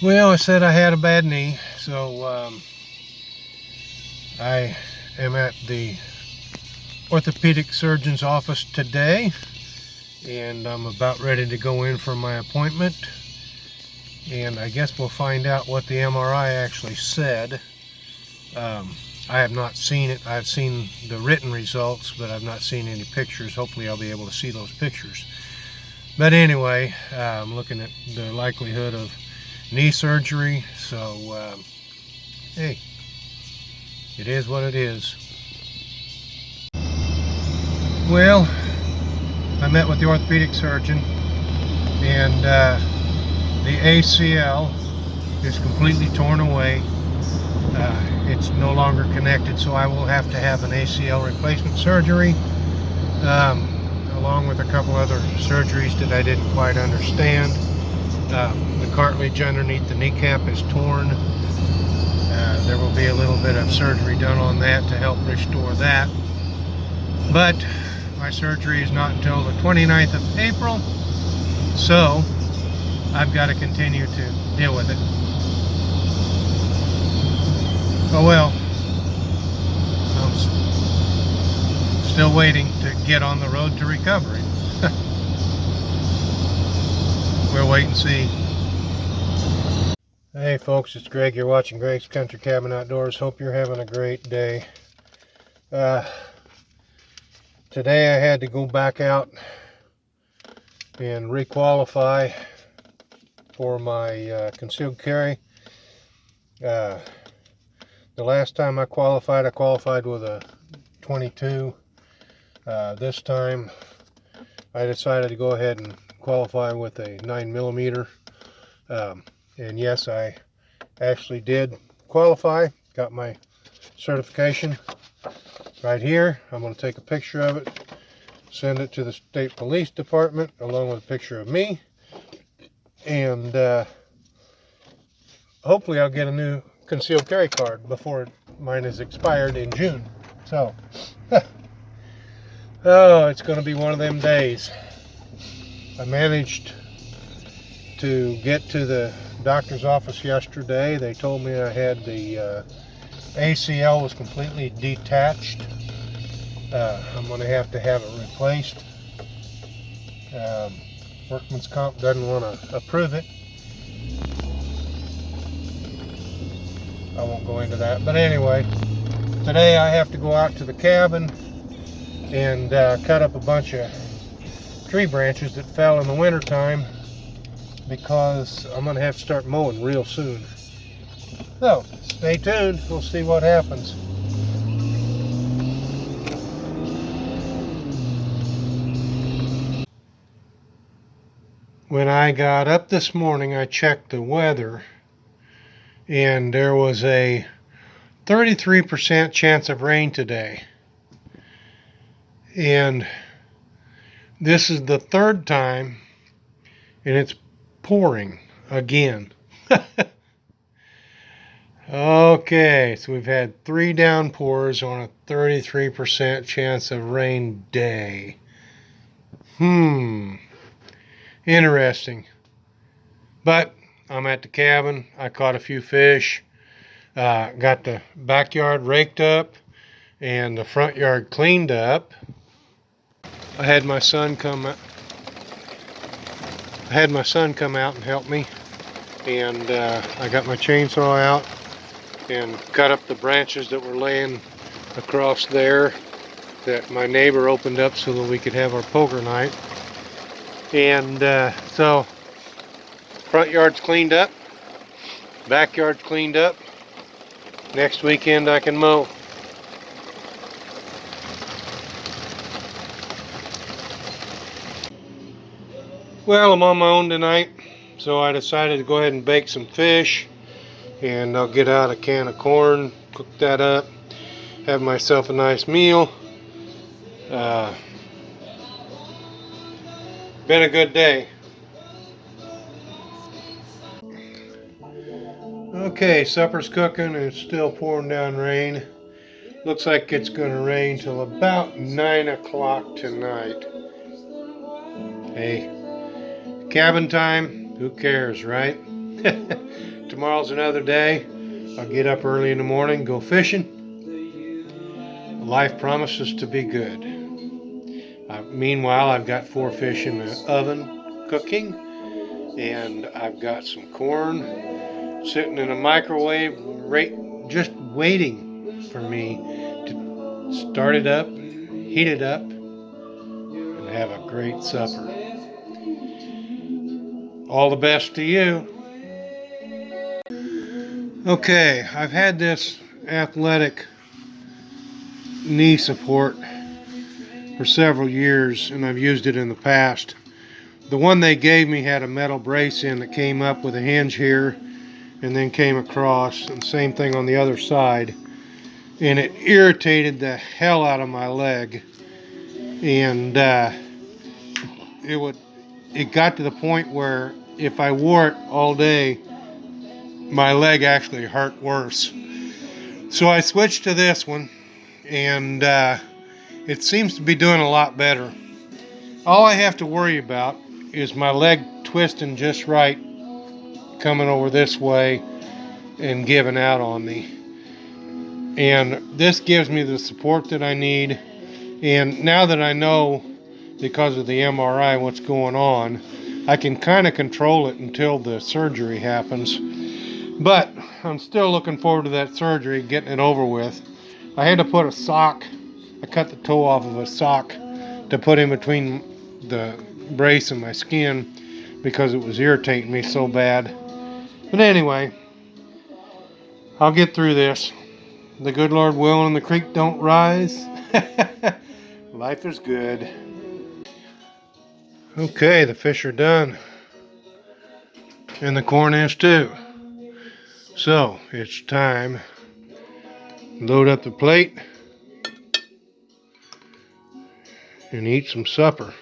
Well, I said I had a bad knee, so I am at the orthopedic surgeon's office today, and I'm about ready to go in for my appointment. And I guess we'll find out what the MRI actually said. Um, I have not seen it. I've seen the written results, but I've not seen any pictures. Hopefully, I'll be able to see those pictures. But anyway, I'm looking at the likelihood of knee surgery. So, hey, it is what it is. Well, I met with the orthopedic surgeon, and the ACL is completely torn away. It's no longer connected, so I will have to have an ACL replacement surgery, um, along with a couple other surgeries that I didn't quite understand. The cartilage underneath the kneecap is torn. There will be a little bit of surgery done on that to help restore that. But my surgery is not until the 29th of April, so I've got to continue to deal with it. Oh well, I'm still waiting to get on the road to recovery. We'll wait and see. Hey folks, it's Greg. You're watching Greg's Country Cabin Outdoors. Hope you're having a great day. Uh, Today I had to go back out and requalify for my concealed carry. The last time I qualified with a 22. This time I decided to go ahead and qualify with a 9mm. And yes, I actually did qualify. Got my certification right here. I'm going to take a picture of it, send it to the state police department along with a picture of me, and hopefully I'll get a new concealed carry card before mine is expired in June. So oh, it's going to be one of them days. I managed to get to the doctor's office yesterday. They told me I had the ACL was completely detached. I'm going to have it replaced. Workman's Comp doesn't want to approve it. I won't go into that. But anyway, today I have to go out to the cabin and cut up a bunch of tree branches that fell in the wintertime, because I'm going to have to start mowing real soon. So, stay tuned. We'll see what happens. When I got up this morning, I checked the weather, and there was a 33% chance of rain today. And this is the third time, and it's pouring again. Okay, so we've had 3 downpours on a 33% chance of rain day. Interesting. But I'm at the cabin. I caught a few fish. Got the backyard raked up and the front yard cleaned up. I had my son come out and help me, and I got my chainsaw out and cut up the branches that were laying across there that my neighbor opened up so that we could have our poker night. And so front yard's cleaned up, backyard's cleaned up. Next weekend I can mow. Well, I'm on my own tonight, so I decided to go ahead and bake some fish, and I'll get out a can of corn, cook that up, have myself a nice meal. Been a good day. Okay, supper's cooking and it's still pouring down rain. Looks like it's going to rain till about 9 o'clock tonight. Hey, cabin time, who cares, right? Tomorrow's another day. I'll get up early in the morning, go fishing. Life promises to be good. Meanwhile, I've got 4 fish in the oven cooking, and I've got some corn sitting in a microwave, just waiting for me to start it up, heat it up, and have a great supper. All the best to you. Okay, I've had this athletic knee support for several years, and I've used it in the past. The one they gave me had a metal brace in that came up with a hinge here and then came across, and same thing on the other side, and it irritated the hell out of my leg, and it got to the point where if I wore it all day, my leg actually hurt worse. So I switched to this one, and it seems to be doing a lot better. All I have to worry about is my leg twisting just right, coming over this way and giving out on me. And this gives me the support that I need. And now that I know, because of the MRI, what's going on, I can kind of control it until the surgery happens. But I'm still looking forward to that surgery, getting it over with. I had to put a sock. I cut the toe off of a sock to put in between the brace and my skin because it was irritating me so bad. But anyway, I'll get through this. The good Lord willing, the creek don't rise. Life is good. Okay, the fish are done. And the corn is too. So, it's time. Load up the plate and eat some supper.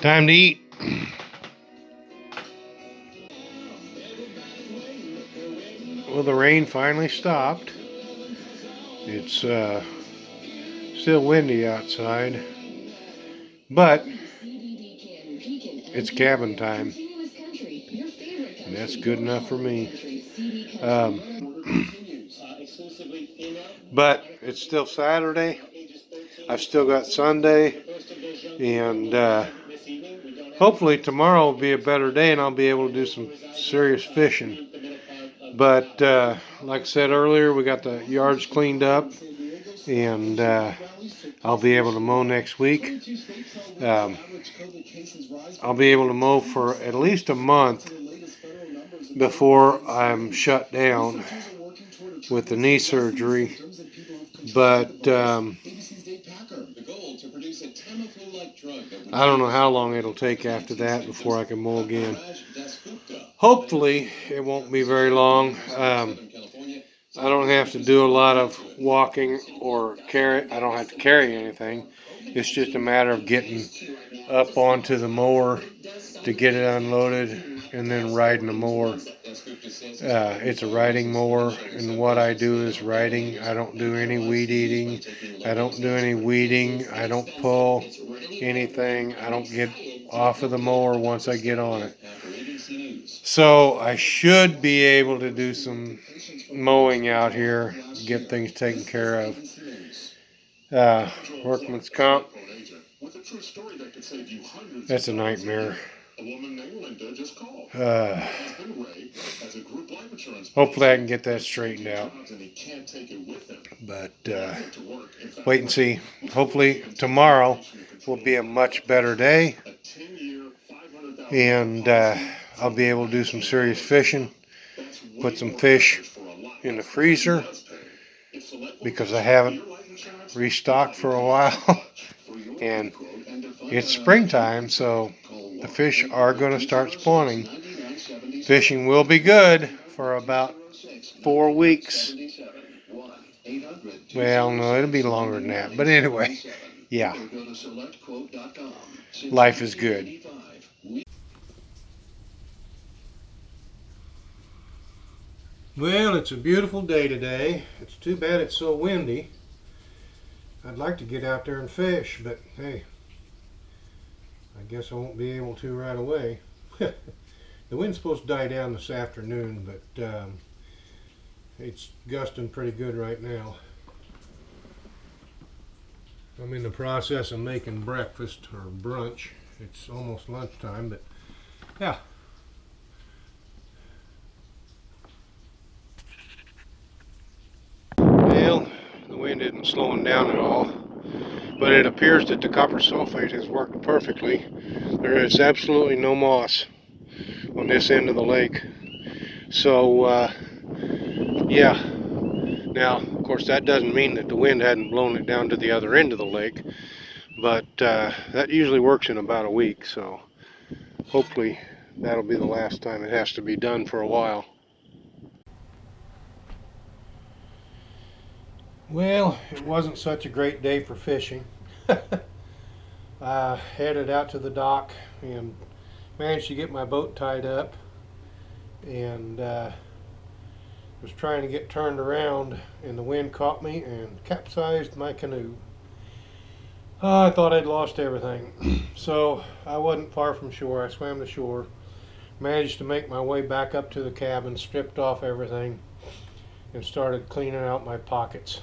Time to eat. Well, the rain finally stopped. It's still windy outside, but it's cabin time, and that's good enough for me. But it's still Saturday. I've still got Sunday, and hopefully tomorrow will be a better day and I'll be able to do some serious fishing. But like I said earlier, we got the yards cleaned up, and I'll be able to mow next week. I'll be able to mow for at least a month before I'm shut down with the knee surgery. But I don't know how long it'll take after that before I can mow again. Hopefully it won't be very long. I don't have to do a lot of walking or carry. I don't have to carry anything. It's just a matter of getting up onto the mower to get it unloaded and then riding the mower. It's a riding mower, and what I do is riding. I don't do any weed eating. I don't do any weeding. I don't pull anything. I don't get off of the mower once I get on it. So I should be able to do some mowing out here, get things taken care of. Workman's comp, that's a nightmare. Hopefully I can get that straightened out. But wait and see. Hopefully tomorrow will be a much better day, and I'll be able to do some serious fishing, put some fish in the freezer because I haven't restocked for a while. And it's springtime, so the fish are going to start spawning. Fishing will be good for about 4 weeks. Well, no, it'll be longer than that. But anyway, yeah. Life is good. Well, it's a beautiful day today. It's too bad it's so windy. I'd like to get out there and fish, but hey, I guess I won't be able to right away. The wind's supposed to die down this afternoon, but it's gusting pretty good right now. I'm in the process of making breakfast or brunch. It's almost lunchtime, but yeah. Well, the wind isn't slowing down at all, but it appears that the copper sulfate has worked perfectly. There is absolutely no moss on this end of the lake. So, yeah. Now, of course, that doesn't mean that the wind hadn't blown it down to the other end of the lake, but that usually works in about a week, so hopefully that'll be the last time it has to be done for a while. Well, it wasn't such a great day for fishing. I headed out to the dock and managed to get my boat tied up, and was trying to get turned around, and the wind caught me and capsized my canoe. I thought I'd lost everything. So I wasn't far from shore. I swam to shore, managed to make my way back up to the cabin, stripped off everything, and started cleaning out my pockets.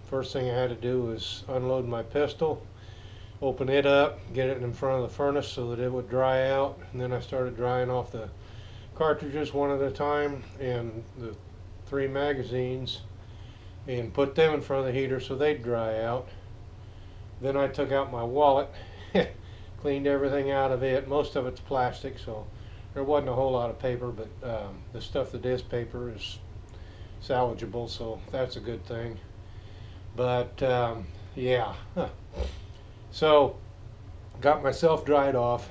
First thing I had to do was unload my pistol, open it up, get it in front of the furnace so that it would dry out, and then I started drying off the cartridges one at a time and the 3 magazines, and put them in front of the heater so they'd dry out. Then I took out my wallet, cleaned everything out of it. Most of it's plastic, so there wasn't a whole lot of paper, but the stuff that is paper is salvageable, so that's a good thing. But yeah, so got myself dried off,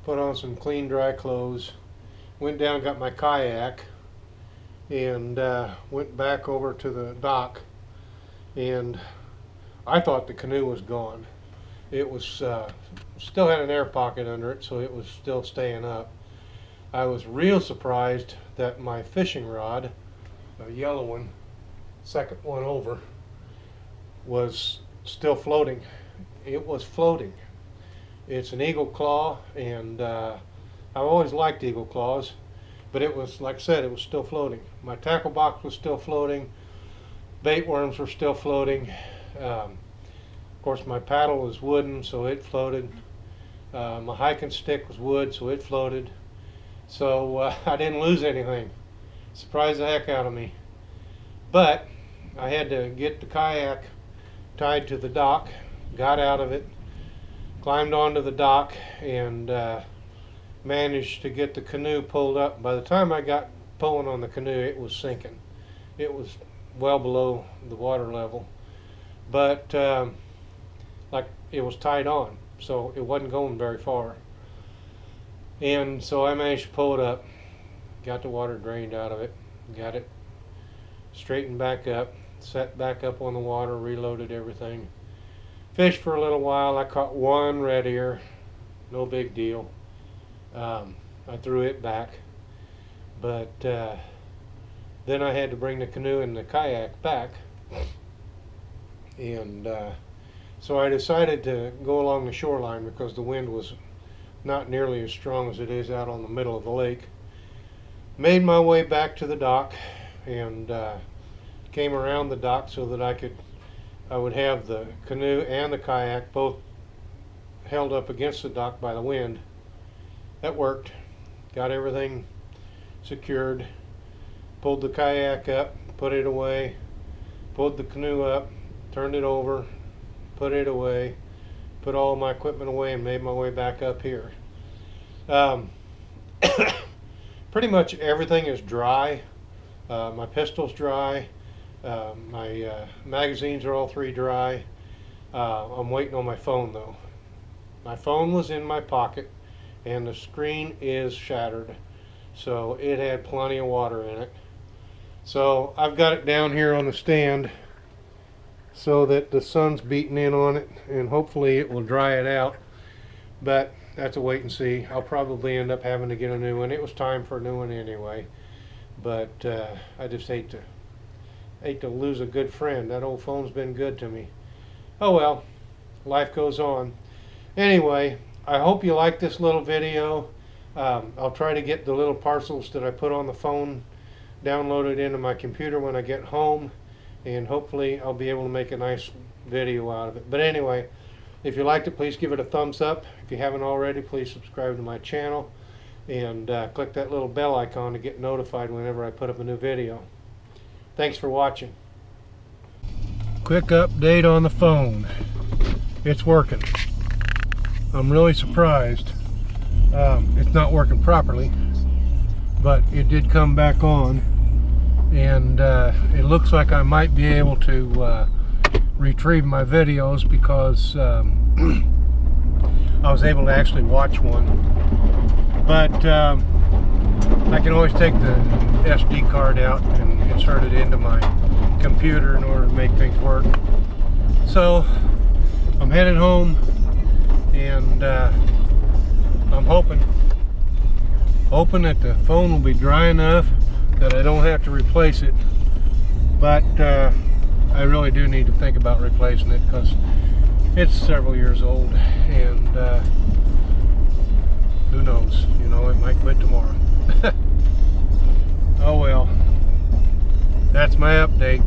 put on some clean dry clothes, went down, got my kayak, and went back over to the dock, and I thought the canoe was gone. It was still had an air pocket under it, so it was still staying up. I was real surprised that my fishing rod, a yellow one, second one over, was still floating. It was floating. It's an Eagle Claw, and I've always liked Eagle Claws, but it was, like I said, it was still floating. My tackle box was still floating. Bait worms were still floating. Of course, my paddle was wooden, so it floated. My hiking stick was wood, so it floated. So I didn't lose anything. Surprised the heck out of me. But I had to get the kayak tied to the dock, got out of it, climbed onto the dock, and managed to get the canoe pulled up. By the time I got pulling on the canoe, it was sinking. It was well below the water level, but like it was tied on, so it wasn't going very far. And so I managed to pull it up, got the water drained out of it, got it straightened back up, set back up on the water, reloaded everything, fished for a little while. I caught one red ear, no big deal. I threw it back, but then I had to bring the canoe and the kayak back, and so I decided to go along the shoreline because the wind was not nearly as strong as it is out on the middle of the lake. Made my way back to the dock, and came around the dock so that I would have the canoe and the kayak both held up against the dock by the wind. That worked. Got everything secured, pulled the kayak up, put it away, pulled the canoe up, turned it over, put it away, put all my equipment away, and made my way back up here. Pretty much everything is dry. My pistol's dry. My magazines are all 3 dry. I'm waiting on my phone though. My phone was in my pocket, and the screen is shattered, so it had plenty of water in it. So I've got it down here on the stand so that the sun's beating in on it, and hopefully it will dry it out, but that's a wait and see. I'll probably end up having to get a new one. It was time for a new one anyway, but I just hate to lose a good friend. That old phone's been good to me. Oh well, life goes on. Anyway, I hope you like this little video. I'll try to get the little parcels that I put on the phone downloaded into my computer when I get home, and hopefully I'll be able to make a nice video out of it. But anyway, if you liked it, please give it a thumbs up. If you haven't already, please subscribe to my channel and click that little bell icon to get notified whenever I put up a new video. Thanks for watching. Quick update on the phone. It's working. I'm really surprised. It's not working properly, but it did come back on, and it looks like I might be able to retrieve my videos because I was able to actually watch one. But I can always take the SD card out and insert it into my computer in order to make things work. So I'm headed home, and I'm hoping that the phone will be dry enough that I don't have to replace it. But I really do need to think about replacing it because it's several years old, and who knows, you know, it might quit tomorrow. Oh well, that's my update.